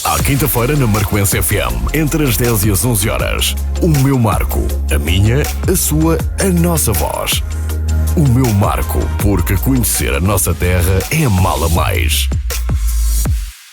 À quinta-feira na Marcoense FM, entre as 10 e as 11 horas. O meu Marco, a minha, a sua, a nossa voz. O meu Marco, porque conhecer a nossa terra é mala mais.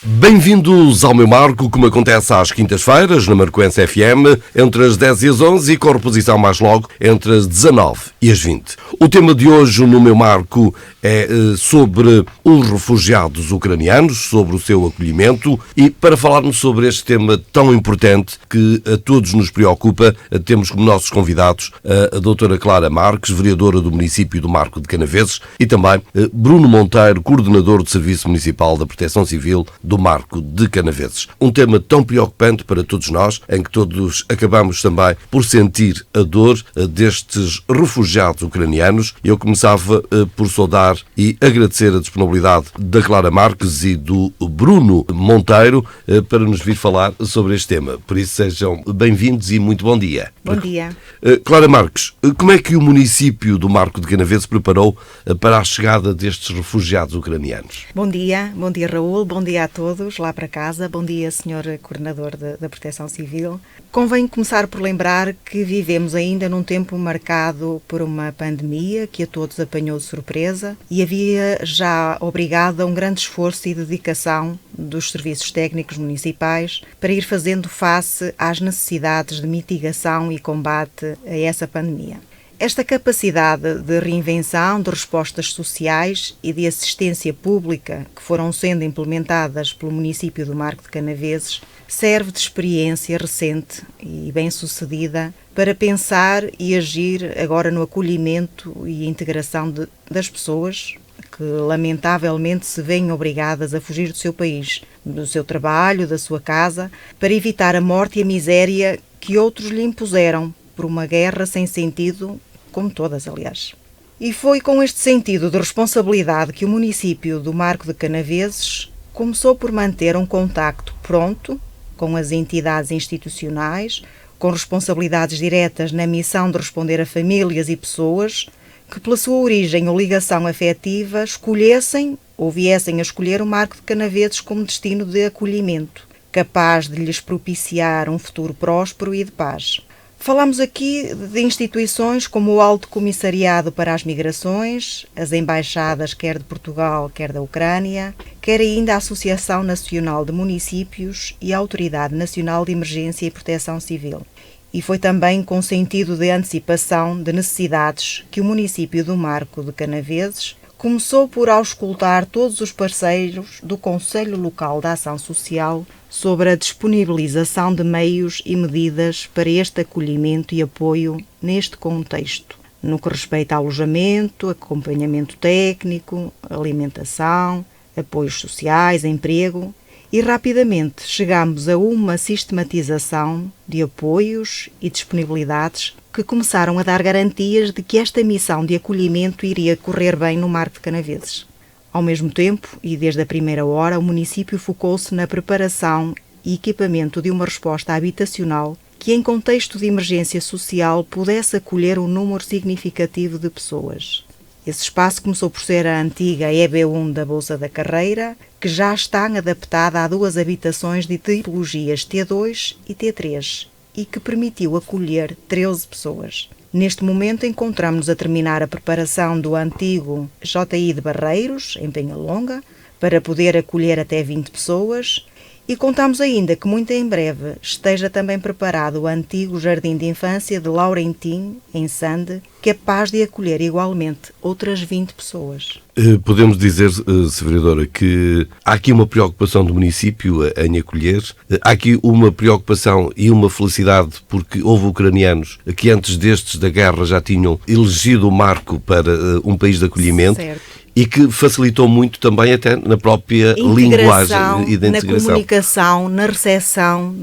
Bem-vindos ao meu Marco, como acontece às quintas-feiras na Marcoense FM, entre as 10 e as 11 e com a reposição mais logo entre as 19 e as 20. O tema de hoje no meu Marco é sobre os refugiados ucranianos, sobre o seu acolhimento, e para falarmos sobre este tema tão importante que a todos nos preocupa, temos como nossos convidados a doutora Clara Marques, vereadora do município do Marco de Canaveses, e também Bruno Monteiro, coordenador do Serviço Municipal da Proteção Civil do Marco de Canaveses. Um tema tão preocupante para todos nós, em que todos acabamos também por sentir a dor destes refugiados ucranianos. Eu começava por saudar e agradecer a disponibilidade da Clara Marques e do Bruno Monteiro para nos vir falar sobre este tema. Por isso sejam bem-vindos e muito bom dia. Bom dia. Clara Marques, como é que o município do Marco de Canaveses preparou para a chegada destes refugiados ucranianos? Bom dia Raul, bom dia a todos lá para casa, bom dia Sr. Coordenador da Proteção Civil. Convém começar por lembrar que vivemos ainda num tempo marcado por uma pandemia que a todos apanhou de surpresa e havia já obrigado a um grande esforço e dedicação dos serviços técnicos municipais para ir fazendo face às necessidades de mitigação e combate a essa pandemia. Esta capacidade de reinvenção de respostas sociais e de assistência pública que foram sendo implementadas pelo município do Marco de Canaveses serve de experiência recente e bem-sucedida para pensar e agir agora no acolhimento e integração das pessoas que lamentavelmente se veem obrigadas a fugir do seu país, do seu trabalho, da sua casa, para evitar a morte e a miséria que outros lhe impuseram por uma guerra sem sentido, como todas, aliás. E foi com este sentido de responsabilidade que o município do Marco de Canaveses começou por manter um contacto pronto com as entidades institucionais, com responsabilidades diretas na missão de responder a famílias e pessoas que, pela sua origem ou ligação afetiva, escolhessem ou viessem a escolher o Marco de Canaveses como destino de acolhimento, capaz de lhes propiciar um futuro próspero e de paz. Falamos aqui de instituições como o Alto Comissariado para as Migrações, as embaixadas quer de Portugal, quer da Ucrânia, quer ainda a Associação Nacional de Municípios e a Autoridade Nacional de Emergência e Proteção Civil. E foi também com sentido de antecipação de necessidades que o município do Marco de Canaveses começou por auscultar todos os parceiros do Conselho Local de Ação Social sobre a disponibilização de meios e medidas para este acolhimento e apoio neste contexto, no que respeita a alojamento, acompanhamento técnico, alimentação, apoios sociais, emprego, e rapidamente chegamos a uma sistematização de apoios e disponibilidades que começaram a dar garantias de que esta missão de acolhimento iria correr bem no Marco de Canaveses. Ao mesmo tempo, e desde a primeira hora, o município focou-se na preparação e equipamento de uma resposta habitacional que, em contexto de emergência social, pudesse acolher um número significativo de pessoas. Esse espaço começou por ser a antiga EB1 da Bolsa da Carreira, que já está adaptada a 2 habitações de tipologias T2 e T3 e que permitiu acolher 13 pessoas. Neste momento encontramos-nos a terminar a preparação do antigo JI de Barreiros, em Penhalonga, para poder acolher até 20 pessoas, e contamos ainda que muito em breve esteja também preparado o antigo Jardim de Infância de Laurentim, em Sande, capaz de acolher igualmente outras 20 pessoas. Podemos dizer, Sra. Vereadora, que há aqui uma preocupação do município em acolher, há aqui uma preocupação e uma felicidade porque houve ucranianos que antes destes da guerra já tinham elegido o Marco para um país de acolhimento. Certo. E que facilitou muito também até na própria linguagem e da integração. Na comunicação, na recepção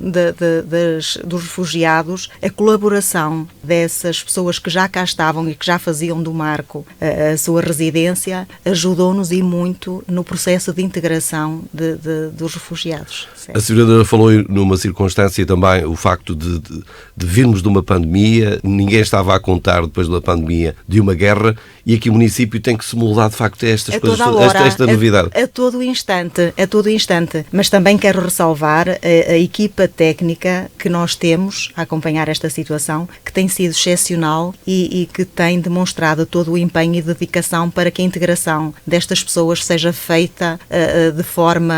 dos refugiados, a colaboração dessas pessoas que já cá estavam e que já faziam do Marco a sua residência, ajudou-nos e muito no processo de integração dos refugiados. Certo. A senhora falou numa circunstância também, o facto de virmos de uma pandemia, ninguém estava a contar depois da pandemia de uma guerra, e aqui o município tem que se moldar de facto estas coisas, esta novidade? A todo instante. Mas também quero ressalvar a equipa técnica que nós temos a acompanhar esta situação, que tem sido excepcional e que tem demonstrado todo o empenho e dedicação para que a integração destas pessoas seja feita de forma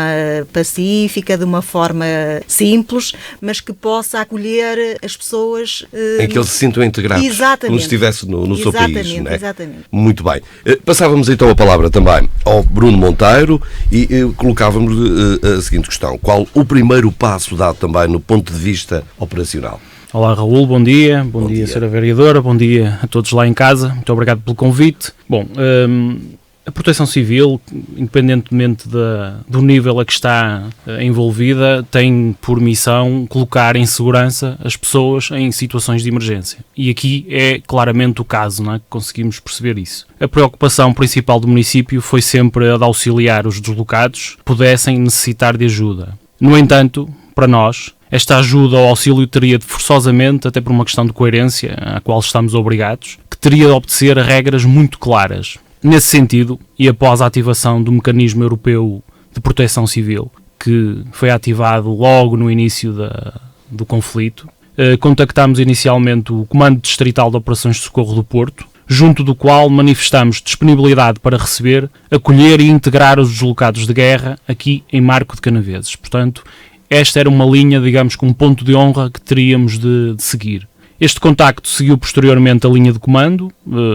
pacífica, de uma forma simples, mas que possa acolher as pessoas... em que eles se sintam integrados, como se estivesse no seu país. Não é? Exatamente. Muito bem. Passávamos então a palavra também ao Bruno Monteiro e colocávamos a seguinte questão. Qual o primeiro passo dado também no ponto de vista operacional? Olá Raul, bom dia, bom dia Sra. Vereadora, bom dia a todos lá em casa, muito obrigado pelo convite. Bom, a Proteção Civil, independentemente do nível a que está envolvida, tem por missão colocar em segurança as pessoas em situações de emergência. E aqui é claramente o caso, não é? Conseguimos perceber isso. A preocupação principal do município foi sempre a de auxiliar os deslocados que pudessem necessitar de ajuda. No entanto, para nós, esta ajuda ou auxílio teria de forçosamente, até por uma questão de coerência, à qual estamos obrigados, que teria de obedecer a regras muito claras. Nesse sentido, e após a ativação do Mecanismo Europeu de Proteção Civil, que foi ativado logo no início do conflito, contactámos inicialmente o Comando Distrital de Operações de Socorro do Porto, junto do qual manifestamos disponibilidade para receber, acolher e integrar os deslocados de guerra aqui em Marco de Canaveses. Portanto, esta era uma linha, digamos, com um ponto de honra que teríamos de seguir. Este contacto seguiu posteriormente a linha de comando,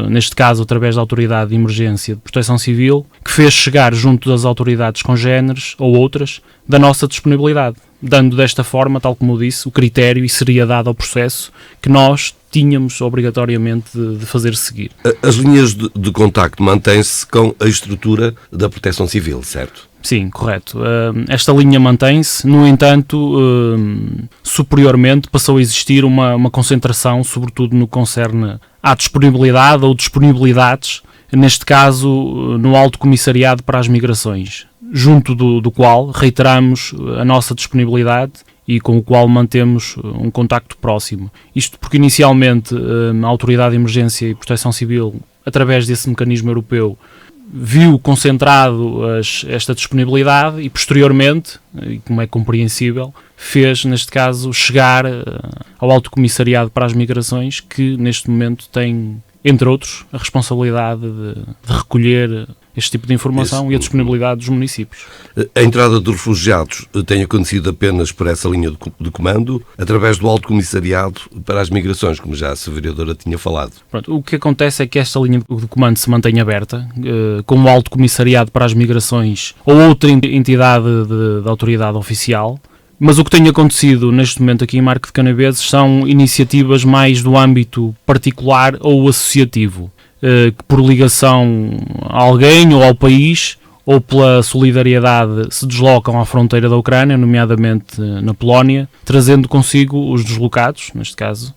neste caso através da Autoridade de Emergência de Proteção Civil, que fez chegar junto das autoridades congéneres ou outras da nossa disponibilidade, dando desta forma, tal como eu disse, o critério e seriedade ao processo que nós tínhamos obrigatoriamente de fazer seguir. As linhas de contacto mantêm-se com a estrutura da Proteção Civil, certo? Sim, correto. Esta linha mantém-se, no entanto, superiormente passou a existir uma concentração, sobretudo no que concerne à disponibilidade ou disponibilidades, neste caso no Alto Comissariado para as Migrações, junto do qual reiteramos a nossa disponibilidade e com o qual mantemos um contacto próximo. Isto porque inicialmente a Autoridade de Emergência e Proteção Civil, através desse mecanismo europeu, viu concentrado esta disponibilidade e posteriormente, e como é compreensível, fez, neste caso, chegar ao Alto Comissariado para as Migrações, que neste momento tem, entre outros, a responsabilidade de recolher este tipo de informação e a disponibilidade dos municípios. A entrada de refugiados tem acontecido apenas por essa linha de comando, através do Alto Comissariado para as Migrações, como já a vereadora tinha falado. Pronto, o que acontece é que esta linha de comando se mantém aberta, com o Alto Comissariado para as Migrações ou outra entidade de autoridade oficial, mas o que tem acontecido neste momento aqui em Marco de Canaveses são iniciativas mais do âmbito particular ou associativo, que por ligação a alguém ou ao país ou pela solidariedade se deslocam à fronteira da Ucrânia, nomeadamente na Polónia, trazendo consigo os deslocados, neste caso,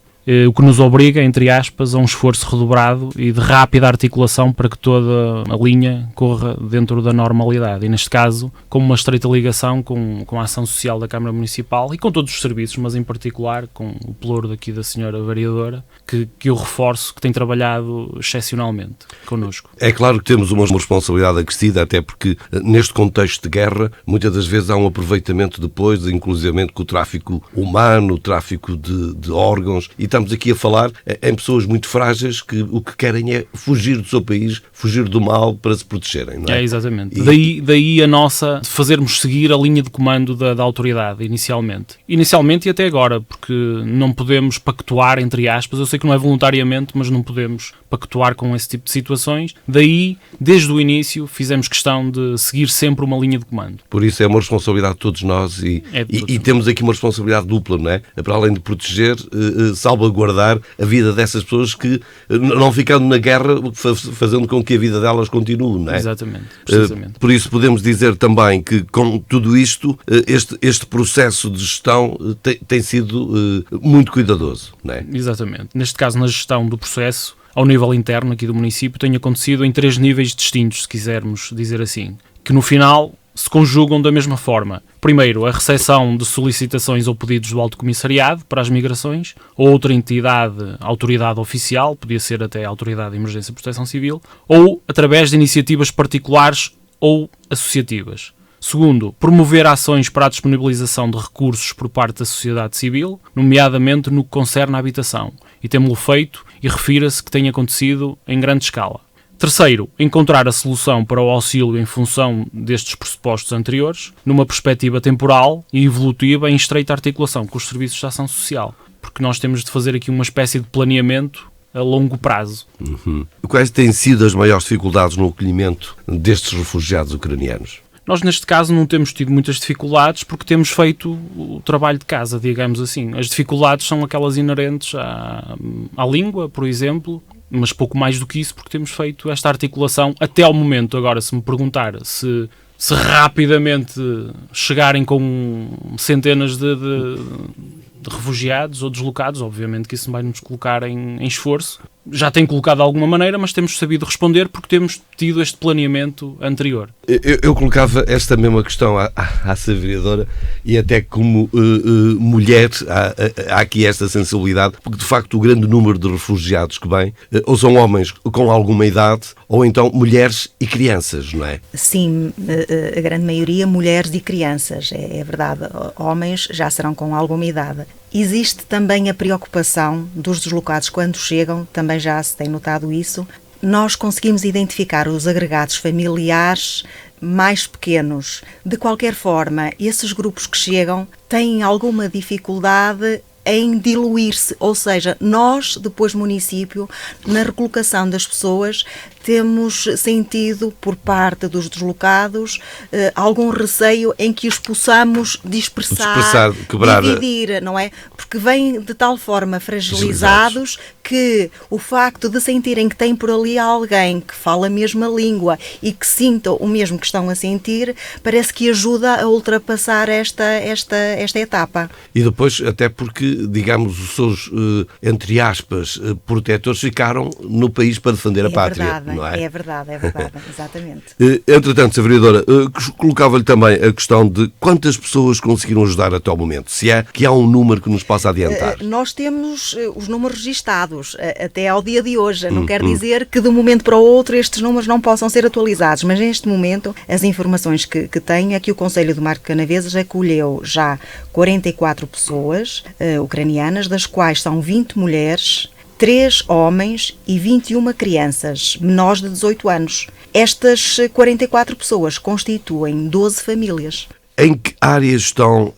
o que nos obriga, entre aspas, a um esforço redobrado e de rápida articulação para que toda a linha corra dentro da normalidade. E neste caso, com uma estreita ligação com a ação social da Câmara Municipal e com todos os serviços, mas em particular com o pelouro daqui da senhora vereadora, que eu reforço que tem trabalhado excepcionalmente connosco. É claro que temos uma responsabilidade acrescida, até porque neste contexto de guerra, muitas das vezes há um aproveitamento depois, inclusivamente com o tráfico humano, o tráfico de órgãos, e estamos aqui a falar em pessoas muito frágeis que o que querem é fugir do seu país, fugir do mal para se protegerem, não é? É, exatamente. Daí a nossa de fazermos seguir a linha de comando da autoridade, inicialmente. Inicialmente e até agora, porque não podemos pactuar, entre aspas, eu sei que não é voluntariamente, mas não podemos pactuar com esse tipo de situações. Daí, desde o início, fizemos questão de seguir sempre uma linha de comando. Por isso é uma responsabilidade de todos nós e temos aqui uma responsabilidade dupla, não é? Para além de proteger, salvaguardar a vida dessas pessoas que, não ficando na guerra, fazendo com que a vida delas continue, não é? Exatamente, precisamente. Por isso podemos dizer também que com tudo isto, este processo de gestão tem sido muito cuidadoso, não é? Exatamente. Neste caso, na gestão do processo, ao nível interno aqui do município, tem acontecido em 3 níveis distintos, se quisermos dizer assim. Que no final se conjugam da mesma forma. Primeiro, a recepção de solicitações ou pedidos do Alto Comissariado para as Migrações, ou outra entidade, autoridade oficial, podia ser até a Autoridade de Emergência e Proteção Civil, ou através de iniciativas particulares ou associativas. Segundo, promover ações para a disponibilização de recursos por parte da sociedade civil, nomeadamente no que concerne à habitação, e temos-lo feito e refira-se que tem acontecido em grande escala. Terceiro, encontrar a solução para o auxílio em função destes pressupostos anteriores, numa perspectiva temporal e evolutiva em estreita articulação com os serviços de ação social, porque nós temos de fazer aqui uma espécie de planeamento a longo prazo. Quais têm sido as maiores dificuldades no acolhimento destes refugiados ucranianos? Nós, neste caso, não temos tido muitas dificuldades porque temos feito o trabalho de casa, digamos assim. As dificuldades são aquelas inerentes à língua, por exemplo, mas pouco mais do que isso, porque temos feito esta articulação até ao momento. Agora, se me perguntar se rapidamente chegarem com centenas de refugiados ou deslocados, obviamente que isso vai nos colocar em esforço. Já tem colocado de alguma maneira, mas temos sabido responder porque temos tido este planeamento anterior. Eu colocava esta mesma questão à vereadora e até como mulher há aqui esta sensibilidade, porque de facto o grande número de refugiados que vêm ou são homens com alguma idade ou então mulheres e crianças, não é? Sim, a grande maioria mulheres e crianças, é verdade. Homens já serão com alguma idade. Existe também a preocupação dos deslocados quando chegam, também já se tem notado isso. Nós conseguimos identificar os agregados familiares mais pequenos. De qualquer forma, esses grupos que chegam têm alguma dificuldade em diluir-se, ou seja, nós, depois município, na recolocação das pessoas, temos sentido por parte dos deslocados algum receio em que os possamos dispersar, quebrar, dividir, não é? Porque vêm de tal forma fragilizados que o facto de sentirem que têm por ali alguém que fala a mesma língua e que sinta o mesmo que estão a sentir, parece que ajuda a ultrapassar esta etapa. E depois, até porque, digamos, os seus, entre aspas, protetores ficaram no país para defender a pátria. Verdade, não é? É verdade, exatamente. Entretanto, Sra. Vereadora, colocava-lhe também a questão de quantas pessoas conseguiram ajudar até ao momento, se é que há um número que nos possa adiantar. Nós temos os números registados até ao dia de hoje, não quer dizer que de um momento para o outro estes números não possam ser atualizados, mas neste momento as informações que tenho é que o Conselho de Marco Canavesas acolheu já 44 pessoas ucranianas, das quais são 20 mulheres, 3 homens e 21 crianças, menores de 18 anos. Estas 44 pessoas constituem 12 famílias. Em que áreas estão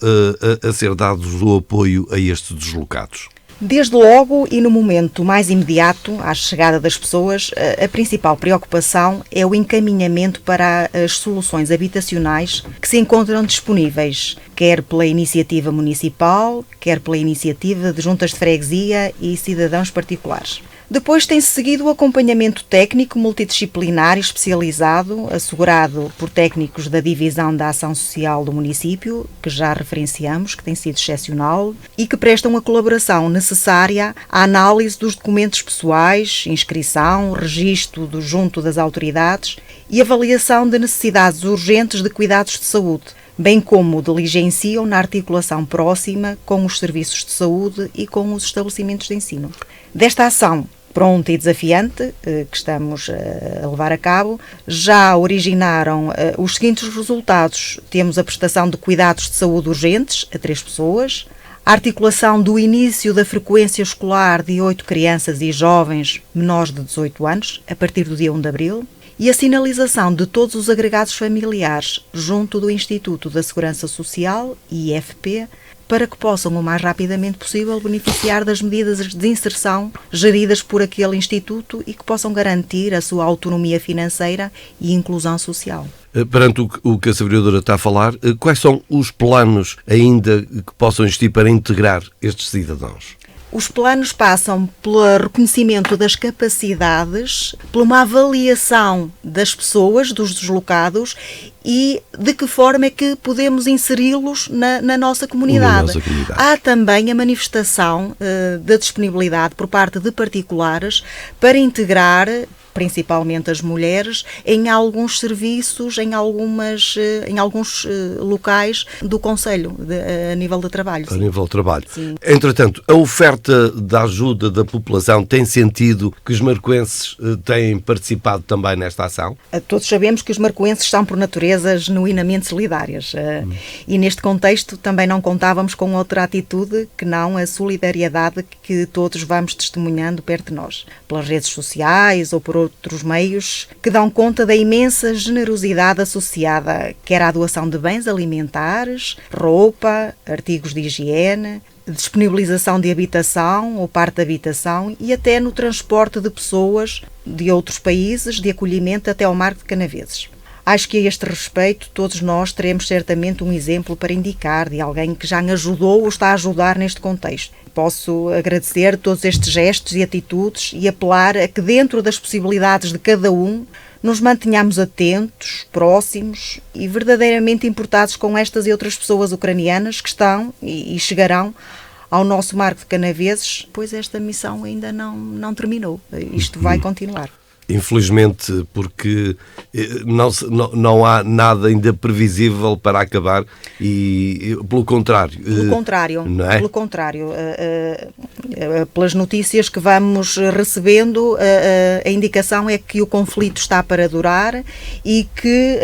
a ser dados o apoio a estes deslocados? Desde logo e no momento mais imediato à chegada das pessoas, a principal preocupação é o encaminhamento para as soluções habitacionais que se encontram disponíveis, quer pela iniciativa municipal, quer pela iniciativa de juntas de freguesia e cidadãos particulares. Depois tem-se seguido o acompanhamento técnico multidisciplinar e especializado, assegurado por técnicos da Divisão da Ação Social do município, que já referenciamos, que tem sido excepcional, e que prestam a colaboração necessária à análise dos documentos pessoais, inscrição, registro junto das autoridades e avaliação de necessidades urgentes de cuidados de saúde, bem como diligenciam na articulação próxima com os serviços de saúde e com os estabelecimentos de ensino. Desta ação pronta e desafiante que estamos a levar a cabo, já originaram os seguintes resultados. Temos a prestação de cuidados de saúde urgentes a 3 pessoas, a articulação do início da frequência escolar de 8 crianças e jovens menores de 18 anos, a partir do dia 1 de abril, e a sinalização de todos os agregados familiares junto do Instituto da Segurança Social, IFP, para que possam o mais rapidamente possível beneficiar das medidas de inserção geridas por aquele instituto e que possam garantir a sua autonomia financeira e inclusão social. Perante o que a vereadora está a falar, quais são os planos ainda que possam existir para integrar estes cidadãos? Os planos passam pelo reconhecimento das capacidades, por uma avaliação das pessoas, dos deslocados e de que forma é que podemos inseri-los na nossa comunidade. Há também a manifestação da disponibilidade por parte de particulares para integrar principalmente as mulheres, em alguns serviços, em alguns locais do Conselho, a nível de trabalho. A nível de trabalho. Sim. Entretanto, a oferta da ajuda da população tem sentido que os marcoenses têm participado também nesta ação? Todos sabemos que os marcoenses são, por natureza, genuinamente solidárias. E neste contexto também não contávamos com outra atitude que não a solidariedade que todos vamos testemunhando perto de nós, pelas redes sociais ou por outros meios, que dão conta da imensa generosidade associada, quer à doação de bens alimentares, roupa, artigos de higiene, disponibilização de habitação ou parte de habitação e até no transporte de pessoas de outros países de acolhimento até ao Mar de Canaveses. Acho que a este respeito todos nós teremos certamente um exemplo para indicar de alguém que já ajudou ou está a ajudar neste contexto. Posso agradecer todos estes gestos e atitudes e apelar a que dentro das possibilidades de cada um nos mantenhamos atentos, próximos e verdadeiramente importados com estas e outras pessoas ucranianas que estão e chegarão ao nosso Mar de Canaveses, pois esta missão ainda não terminou. Isto vai continuar. Infelizmente, porque não há nada ainda previsível para acabar e pelo contrário. Não é? Pelo contrário, pelas notícias que vamos recebendo, a indicação é que o conflito está para durar e que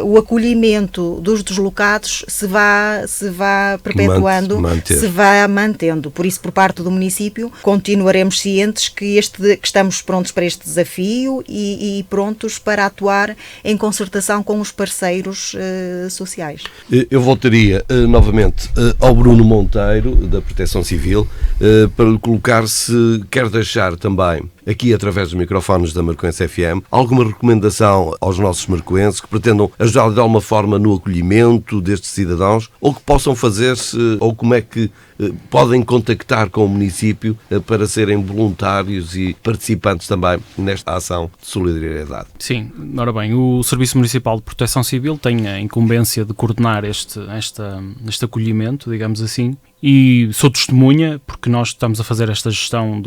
o acolhimento dos deslocados se vá perpetuando, se vá mantendo. Por isso, por parte do município, continuaremos cientes que estamos prontos para este desafio e prontos para atuar em concertação com os parceiros sociais. Eu voltaria novamente ao Bruno Monteiro, da Proteção Civil, para lhe colocar se quer deixar também, aqui através dos microfones da Marcoense FM, alguma recomendação aos nossos marcoenses que pretendam ajudar de alguma forma no acolhimento destes cidadãos, ou que possam fazer-se, ou como é que podem contactar com o município para serem voluntários e participantes também nesta ação de solidariedade. Sim, ora bem, o Serviço Municipal de Proteção Civil tem a incumbência de coordenar este acolhimento, digamos assim, e sou testemunha, porque nós estamos a fazer esta gestão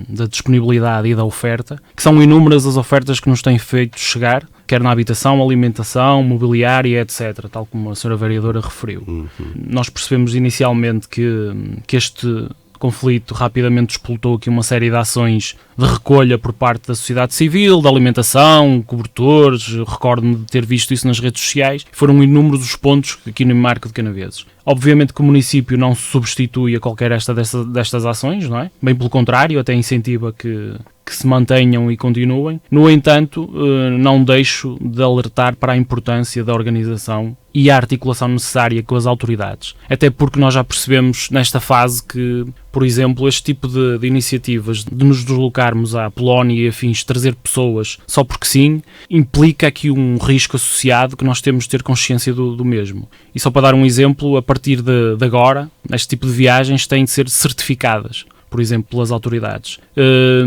da disponibilidade e da oferta, que são inúmeras as ofertas que nos têm feito chegar, quer na habitação, alimentação, mobiliária, etc., tal como a senhora vereadora referiu. Nós percebemos inicialmente que este conflito rapidamente explotou aqui uma série de ações de recolha por parte da sociedade civil, de alimentação, cobertores. Recordo-me de ter visto isso nas redes sociais. Foram inúmeros os pontos aqui no Marco de Canaveses. Obviamente que o município não se substitui a qualquer destas ações, não é? Bem pelo contrário, até incentiva que se mantenham e continuem. No entanto, não deixo de alertar para a importância da organização e a articulação necessária com as autoridades. Até porque nós já percebemos nesta fase que, por exemplo, este tipo de iniciativas de nos deslocarmos à Polónia e afins, trazer pessoas só porque sim, implica aqui um risco associado que nós temos de ter consciência do mesmo. E só para dar um exemplo, a partir de agora, este tipo de viagens têm de ser certificadas, por exemplo, pelas autoridades.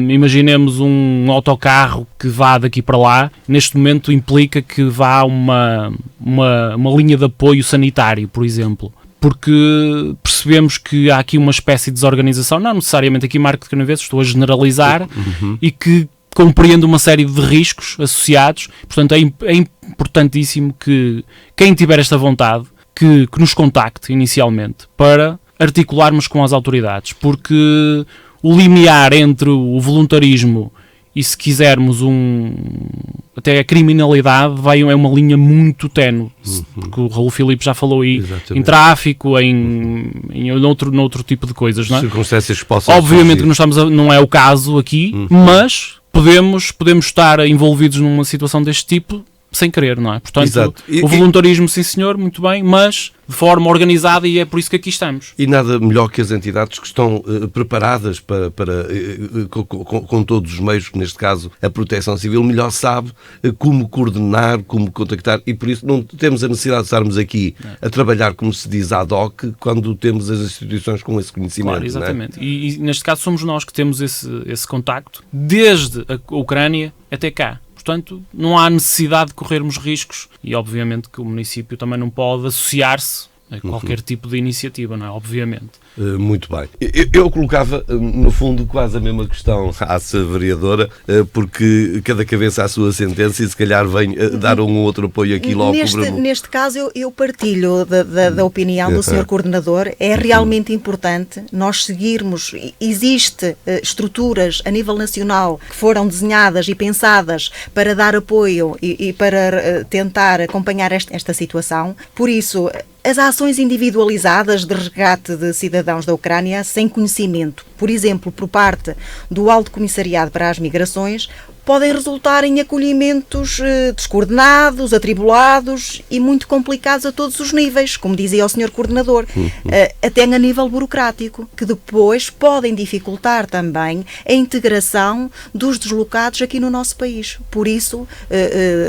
Imaginemos um autocarro que vá daqui para lá, neste momento implica que vá uma linha de apoio sanitário, por exemplo, porque percebemos que há aqui uma espécie de desorganização, não necessariamente aqui em Marco de Canaveses, estou a generalizar, e que compreende uma série de riscos associados. Portanto, é importantíssimo que quem tiver esta vontade, que nos contacte inicialmente para articularmos com as autoridades, porque o limiar entre o voluntarismo e, se quisermos, até a criminalidade é uma linha muito ténue, porque o Raul Filipe já falou aí. Exatamente. Em tráfico, noutro tipo de coisas, não é? Circunstâncias que possam obviamente que não é o caso aqui, mas podemos estar envolvidos numa situação deste tipo sem querer, não é? Portanto, o voluntarismo, sim senhor, muito bem, mas de forma organizada, e é por isso que aqui estamos. E nada melhor que as entidades que estão preparadas com todos os meios, que neste caso a Proteção Civil melhor sabe como coordenar, como contactar, e por isso não temos a necessidade de estarmos aqui a trabalhar, como se diz, ad hoc, quando temos as instituições com esse conhecimento. Claro, exatamente. Não é? E neste caso somos nós que temos esse contacto, desde a Ucrânia até cá. Portanto, não há necessidade de corrermos riscos, e obviamente que o município também não pode associar-se a qualquer tipo de iniciativa, não é? Obviamente. Muito bem. Eu colocava, no fundo, quase a mesma questão à vereadora, porque cada cabeça a sua sentença e se calhar vem dar um outro apoio aqui logo. Neste caso, eu partilho da opinião do Sr. Coordenador. É realmente importante nós seguirmos. Existe estruturas a nível nacional que foram desenhadas e pensadas para dar apoio e para tentar acompanhar esta situação. Por isso, as ações individualizadas de resgate de cidadãos da Ucrânia sem conhecimento, por exemplo, por parte do Alto Comissariado para as Migrações, podem resultar em acolhimentos descoordenados, atribulados e muito complicados a todos os níveis, como dizia o Sr. Coordenador, até a nível burocrático, que depois podem dificultar também a integração dos deslocados aqui no nosso país. Por isso,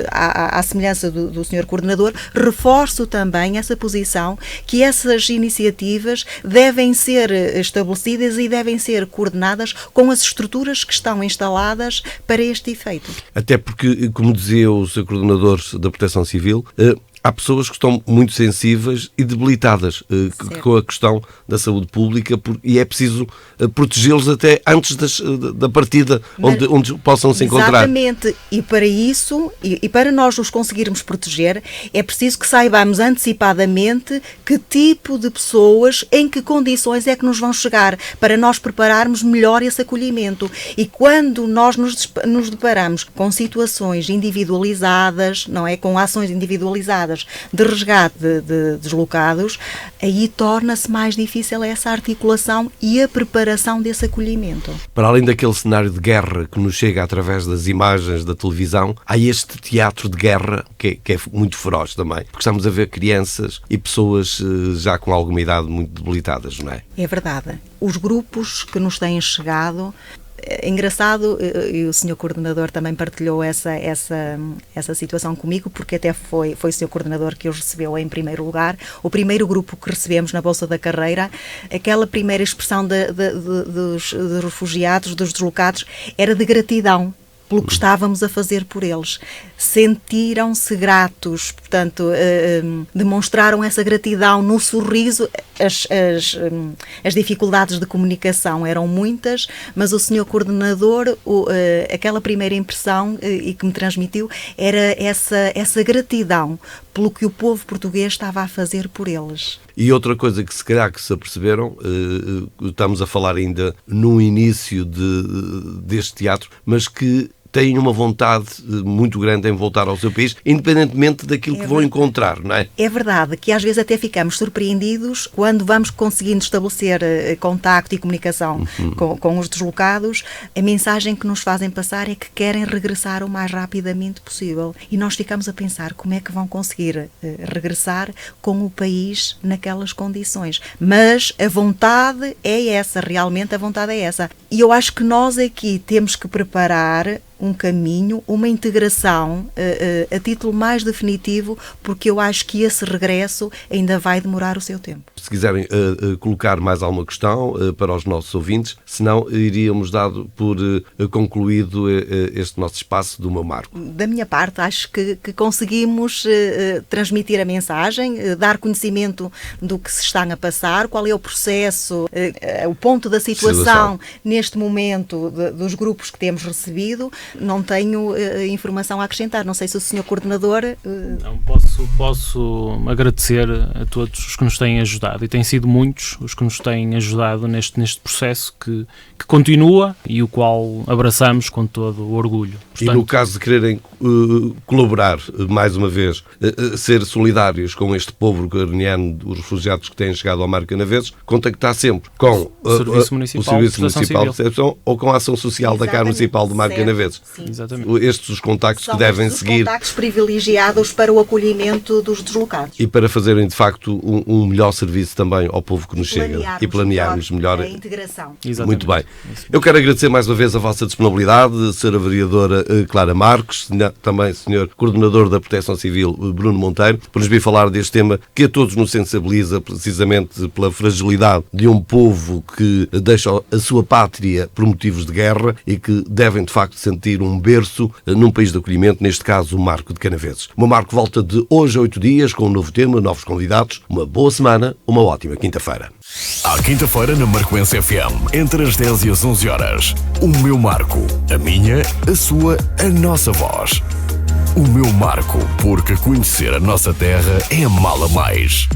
à semelhança do Sr. Coordenador, reforço também essa posição que essas iniciativas devem ser estabelecidas e devem ser coordenadas com as estruturas que estão instaladas para este efeito. Até porque, como dizia o Sr. Coordenador da Proteção Civil, há pessoas que estão muito sensíveis e debilitadas com a questão da saúde pública e é preciso protegê-los até antes da partida, onde possam se encontrar. Exatamente. E para isso, e para nós os conseguirmos proteger, é preciso que saibamos antecipadamente que tipo de pessoas, em que condições é que nos vão chegar, para nós prepararmos melhor esse acolhimento. E quando nós nos deparamos com situações individualizadas, não é? Com ações individualizadas de resgate de deslocados, aí torna-se mais difícil essa articulação e a preparação desse acolhimento. Para além daquele cenário de guerra que nos chega através das imagens da televisão, há este teatro de guerra que é muito feroz também, porque estamos a ver crianças e pessoas já com alguma idade muito debilitadas, não é? É verdade. Os grupos que nos têm chegado, é engraçado, e o Sr. Coordenador também partilhou essa situação comigo, porque até foi o Sr. Coordenador que os recebeu em primeiro lugar. O primeiro grupo que recebemos na Bolsa da Carreira, aquela primeira expressão dos refugiados, dos deslocados, era de gratidão pelo que estávamos a fazer por eles. Sentiram-se gratos, portanto, demonstraram essa gratidão no sorriso. As dificuldades de comunicação eram muitas, mas o Sr. Coordenador, aquela primeira impressão e que me transmitiu era essa gratidão pelo que o povo português estava a fazer por eles. E outra coisa que se calhar que se aperceberam, estamos a falar ainda no início deste teatro, mas que têm uma vontade muito grande em voltar ao seu país, independentemente daquilo que vão encontrar, não é? É verdade, que às vezes até ficamos surpreendidos quando vamos conseguindo estabelecer contacto e comunicação com os deslocados. A mensagem que nos fazem passar é que querem regressar o mais rapidamente possível. E nós ficamos a pensar como é que vão conseguir regressar com o país naquelas condições. Mas a vontade é essa, realmente a vontade é essa. E eu acho que nós aqui temos que preparar um caminho, uma integração a título mais definitivo, porque eu acho que esse regresso ainda vai demorar o seu tempo. Se quiserem colocar mais alguma questão para os nossos ouvintes, senão iríamos dar por concluído este nosso espaço do Meu Marco. Da minha parte, acho que conseguimos transmitir a mensagem, dar conhecimento do que se está a passar, qual é o processo, o ponto da situação neste momento dos grupos que temos recebido. Não tenho informação a acrescentar. Não sei se o Sr. Coordenador... Não, posso agradecer a todos os que nos têm ajudado, e têm sido muitos os que nos têm ajudado neste processo que continua e o qual abraçamos com todo o orgulho. Portanto, e no caso de quererem colaborar, mais uma vez, ser solidários com este povo ucraniano, os refugiados que têm chegado ao Mar Canaveses, contactar sempre com o Serviço Municipal de Recepção ou com a Ação Social da Câmara Municipal do Mar Canaveses. Exatamente. Estes os contactos que devem seguir. São contactos privilegiados para o acolhimento dos deslocados. E para fazerem, de facto, um melhor serviço também ao povo que nos chega. E planearmos melhor a integração. Exatamente. Muito bem. Eu quero agradecer mais uma vez a vossa disponibilidade, Sra. Vereadora Clara Marques, também Sr. Coordenador da Proteção Civil, Bruno Monteiro, por nos vir falar deste tema que a todos nos sensibiliza, precisamente pela fragilidade de um povo que deixa a sua pátria por motivos de guerra e que devem, de facto, sentir garantir um berço num país de acolhimento, neste caso o Marco de Canaveses. O meu Marco volta de hoje a 8 dias com um novo tema, novos convidados. Uma boa semana, uma ótima quinta-feira. À quinta-feira na Marcoense FM, entre as 10 e as 11 horas. O meu Marco, a minha, a sua, a nossa voz. O meu Marco, porque conhecer a nossa terra é amá-la mais.